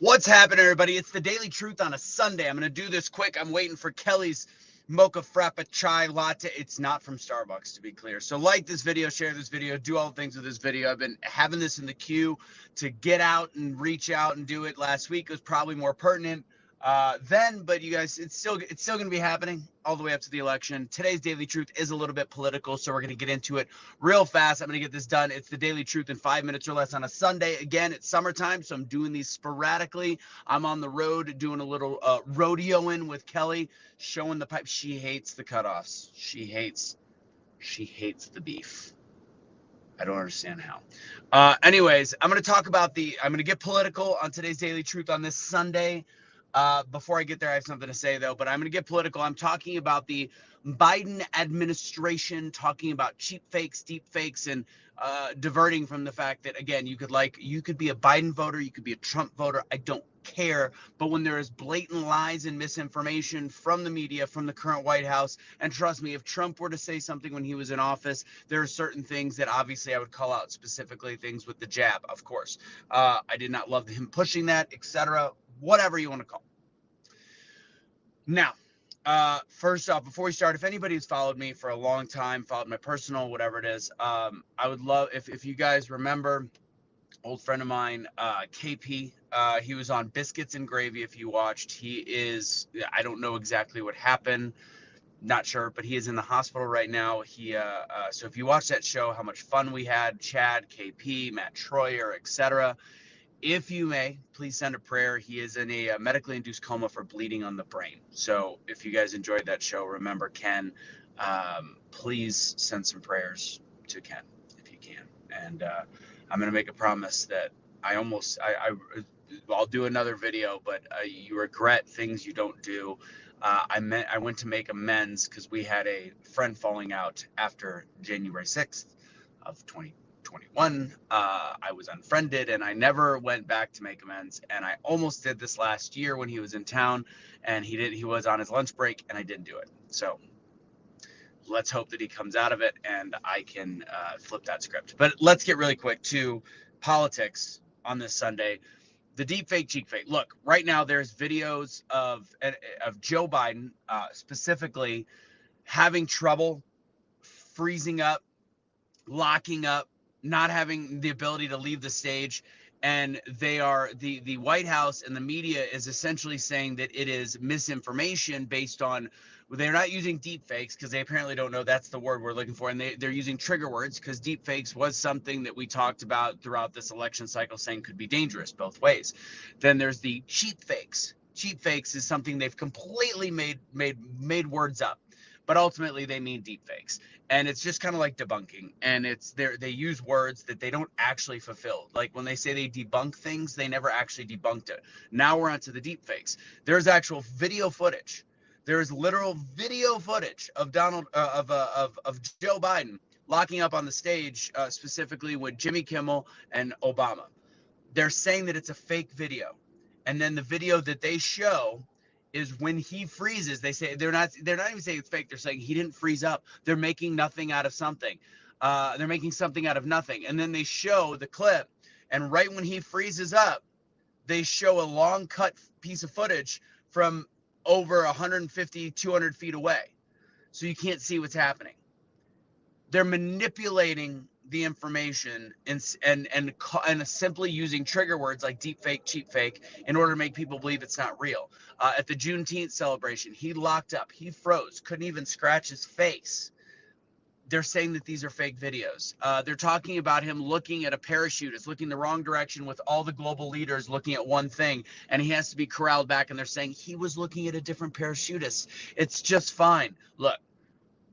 What's happening, everybody? It's the Daily Truth on a Sunday. I'm going to do this quick. I'm waiting for Kelly's mocha frappa chai latte. It's not from Starbucks, to be clear. So like this video, share this video, do all the things with this video. I've been having this in the queue to get out and reach out and do it. Last week it was probably more pertinent then, but you guys, it's still going to be happening all the way up to the election. Today's Daily Truth is a little bit political, so we're going to get into it real fast. I'm going to get this done. It's the Daily Truth in 5 minutes or less on a Sunday. Again, it's summertime, so I'm doing these sporadically. I'm on the road doing a little rodeoing with Kelly, showing the pipe. She hates the cutoffs. She hates the beef. I don't understand how. Anyways, I'm going to talk about I'm going to get political on today's Daily Truth on this Sunday. Before I get there, I have something to say, though, but I'm going to get political. I'm talking about the Biden administration, talking about cheap fakes, deep fakes, and diverting from the fact that, again, you could be a Biden voter, you could be a Trump voter. I don't care. But when there is blatant lies and misinformation from the media, from the current White House, and trust me, if Trump were to say something when he was in office, there are certain things that obviously I would call out, specifically things with the jab, of course. I did not love him pushing that, etc., whatever you want to call it. Now, first off, before we start, if anybody has followed me for a long time, followed my personal, whatever it is, I would love, if you guys remember, old friend of mine, KP, he was on Biscuits and Gravy. If you watched, I don't know exactly what happened, not sure, but he is in the hospital right now. So if you watch that show, how much fun we had, Chad, KP, Matt Troyer, etc. If you may, please send a prayer. He is in a medically induced coma for bleeding on the brain. So if you guys enjoyed that show, remember Ken, please send some prayers to Ken if you can. And I'm going to make a promise that I'll do another video, but you regret things you don't do. I went to make amends because we had a friend falling out after January 6th of 2021. I was unfriended and I never went back to make amends. And I almost did this last year when he was in town, and he was on his lunch break, and I didn't do it. So let's hope that he comes out of it and I can flip that script. But let's get really quick to politics on this Sunday. The deep fake, cheap fake. Look, right now there's videos of Joe Biden specifically having trouble freezing up, locking up, not having the ability to leave the stage. And the White House and the media is essentially saying that it is misinformation based on, they're not using deep fakes because they apparently don't know that's the word we're looking for. And they're using trigger words because deep fakes was something that we talked about throughout this election cycle, saying could be dangerous both ways. Then there's the cheap fakes. Cheap fakes is something they've completely made words up, but ultimately they mean deep fakes. And it's just kind of like debunking, and they use words that they don't actually fulfill. Like when they say they debunk things, they never actually debunked it. Now we're onto the deep fakes. There's actual video footage. There is literal video footage of of Joe Biden locking up on the stage, specifically with Jimmy Kimmel and Obama. They're saying that it's a fake video, and then the video that they show is when he freezes. They say they're not even saying it's fake. They're saying he didn't freeze up. They're making nothing out of something. They're making something out of nothing. And then they show the clip, and right when he freezes up, they show a long cut piece of footage from over 150, 200 feet away. So you can't see what's happening. They're manipulating the information and simply using trigger words like deep fake, cheap fake in order to make people believe it's not real. At the Juneteenth celebration, he locked up, he froze, couldn't even scratch his face. They're saying that these are fake videos. They're talking about him looking at a parachutist, looking the wrong direction with all the global leaders looking at one thing, and he has to be corralled back, and they're saying he was looking at a different parachutist. It's just fine. Look,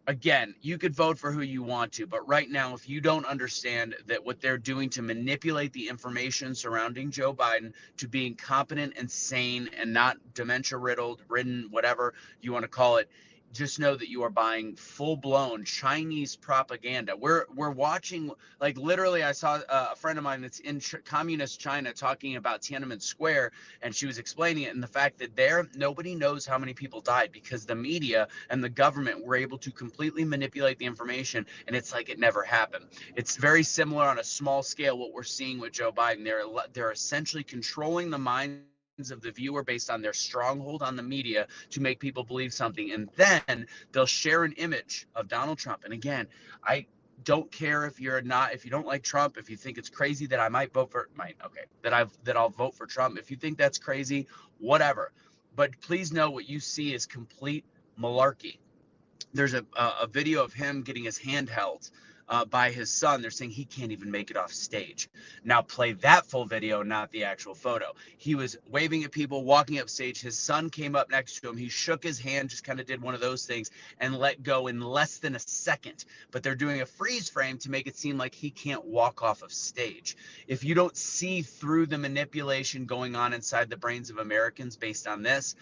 again, you could vote for who you want to, but right now, if you don't understand that what they're doing to manipulate the information surrounding Joe Biden to being competent and sane and not dementia-riddled, ridden, whatever you want to call it, just know that you are buying full-blown Chinese propaganda. We're watching, like, literally, I saw a friend of mine that's in communist China talking about Tiananmen Square, and she was explaining it, and the fact that nobody knows how many people died because the media and the government were able to completely manipulate the information, and it's like it never happened. It's very similar on a small scale what we're seeing with Joe Biden. They're essentially controlling the minds of the viewer based on their stronghold on the media to make people believe something. And then they'll share an image of Donald Trump. And again, I don't care if if you don't like Trump, if you think it's crazy that I might vote for, that I'll vote for Trump. If you think that's crazy, whatever. But please know what you see is complete malarkey. There's a video of him getting his hand held by his son. They're saying he can't even make it off stage. Now play that full video, not the actual photo. He was waving at people, walking up stage. His son came up next to him. He shook his hand, just kind of did one of those things and let go in less than a second. But they're doing a freeze frame to make it seem like he can't walk off of stage. If you don't see through the manipulation going on inside the brains of Americans based on this,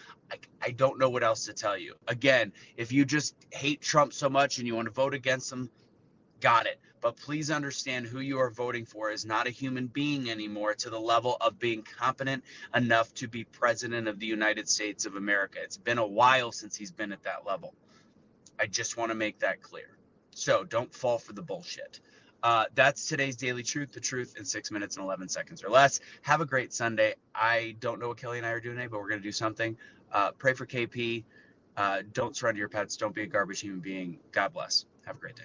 I don't know what else to tell you. Again, if you just hate Trump so much and you want to vote against him, got it. But please understand who you are voting for is not a human being anymore to the level of being competent enough to be president of the United States of America. It's been a while since he's been at that level. I just want to make that clear. So don't fall for the bullshit. That's today's Daily Truth, the truth in 6 minutes and 11 seconds or less. Have a great Sunday. I don't know what Kelly and I are doing today, but we're going to do something. Pray for KP. Don't surrender your pets. Don't be a garbage human being. God bless. Have a great day.